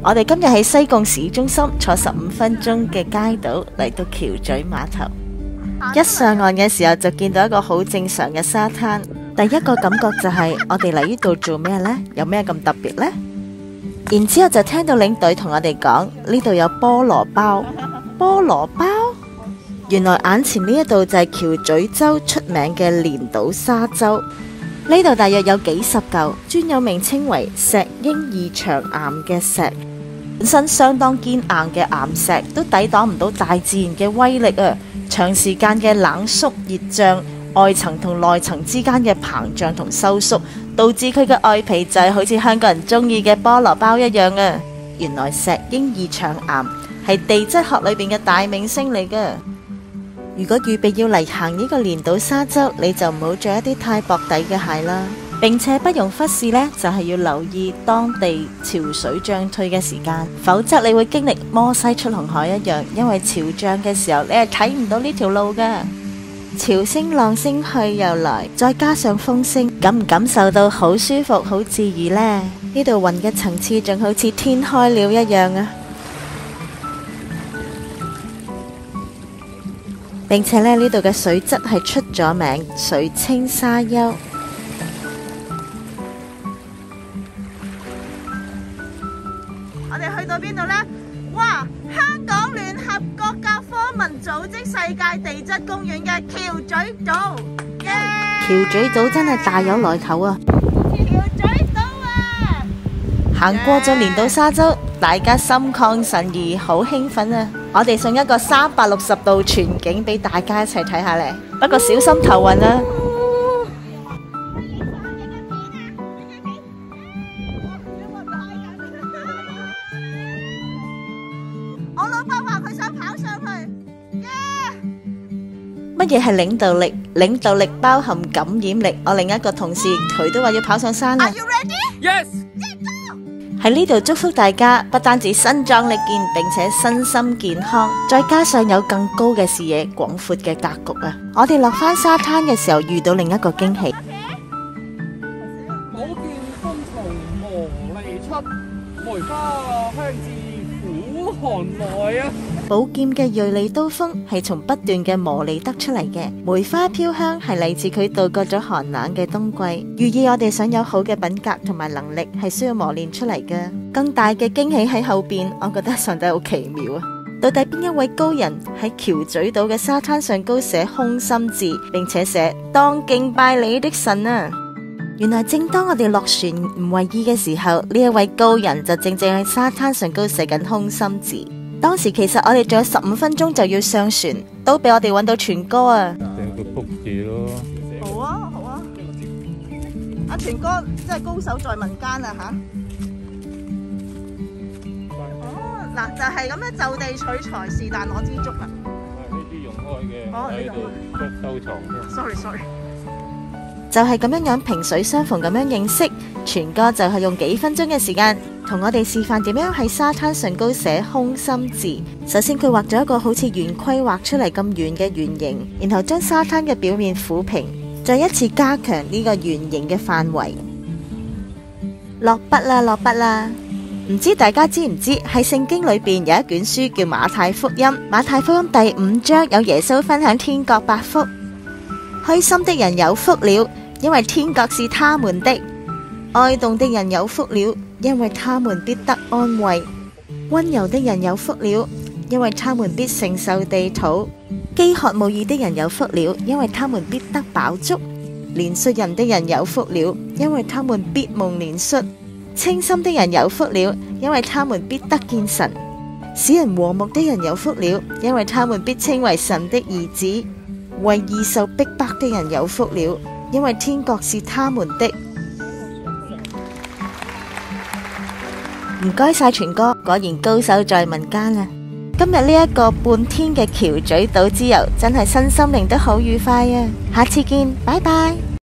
我哋今日喺西貢市中心坐15分鐘嘅街渡嚟到橋咀碼頭。一上岸嘅時候就見到一個好正常嘅沙灘。第一個感覺就係我哋嚟呢度做咩呢？有咩咁特別呢？然之後就聽到領隊同我哋講，呢度有菠蘿包。菠蘿包？原來眼前呢一度就係橋咀洲出名嘅連島沙洲。呢度大約有幾十嚿專有名稱為石英二長岩嘅石，本身相當堅硬嘅岩石都抵擋唔到大自然嘅威力啊！長時間嘅冷縮熱脹，外層同內層之間嘅膨脹同收縮，導致佢嘅外皮就係好似香港人中意嘅菠蘿包一樣啊！原來石英二長岩係地質學裏邊嘅大明星嚟㗎。如果預備要嚟行呢個連島沙洲，你就唔好着一啲太薄底嘅鞋啦。並且不容忽視呢，就係要留意當地潮水漲退嘅時間，否則你會經歷摩西出紅海一樣，因為潮漲嘅時候你係睇唔到呢條路㗎。潮聲浪聲去又來，再加上風聲，感唔感受到好舒服好自如呢？呢度雲嘅層次仲好似天開了一樣啊！並且呢度嘅水質係出咗名，水清沙幽。我哋去到邊度呢？哇！香港聯合國教科文組織世界地質公園嘅橋咀島，橋咀島真係大有來頭啊！橋咀島啊！行過咗連島沙洲，大家心曠神怡，好興奮啊！我哋送一個360度全景俾大家一齊睇下咧，不過小心頭暈啊！我老婆話佢想跑上去。乜嘢係領導力？領導力包含感染力。我另一個同事佢都話要跑上山啊！ Are you ready? Yes. 喺呢度祝福大家，不單止身壯力健，並且身心健康，再加上有更高嘅視野、廣闊嘅格局啊！我哋落返沙灘嘅時候遇到另一個驚喜。寶劍鋒從磨礪出，梅花香自苦寒來啊！寶劍嘅銳利刀鋒係從不斷嘅磨礪得出嚟嘅，梅花飄香係嚟自佢度過咗寒冷嘅冬季，寓意我哋想有好嘅品格同埋能力係需要磨練出嚟嘅。更大嘅驚喜喺後邊，我覺得上帝好奇妙啊！到底邊一位高人喺橋咀島嘅沙灘上高寫空心字，並且寫當敬拜你的神啊！原來正當我哋落船唔為意嘅時候，呢一位高人就正正喺沙灘上高寫緊空心字。當時其實我哋仲有15分鐘就要上船，都俾我哋揾到全哥啊！整個福字咯。好啊，好啊。阿全哥真係高手在民間啊吓！哦，嗱就係咁樣就地取材，是但攞支竹啦。呢啲用開嘅，哦喺度收藏嘅。Sorry。就係咁樣萍水相逢咁樣認識，全哥就係用幾分鐘嘅時間同我哋示範點樣喺沙灘上高寫空心字。首先佢畫咗一個好似圓規畫出嚟咁圓嘅圓形，然後將沙灘嘅表面撫平，再一次加強呢個圓形嘅範圍。落筆啦，落筆啦！唔知大家知唔知喺聖經裏邊有一卷書叫馬太福音，馬太福音第5章有耶穌分享天國8福。虛心的人有福了，因為天國是他們的；哀慟的人有福了，因為他們必得安慰；溫柔的人有福了，因為他們必承受地土；飢渴慕義的人有福了，因為他們必得飽足；憐恤人的人有福了，因為他們必蒙憐恤；清心的人有福了，因為他們必得見神；使人和睦的人有福了，因為他們必稱為神的兒子；為義受逼迫的人有福了，因為天國是他們的。唔該晒全哥，果然高手在民間啊！今日呢一個半天嘅橋咀島之遊，真係身心靈都好愉快啊！下次見，拜拜。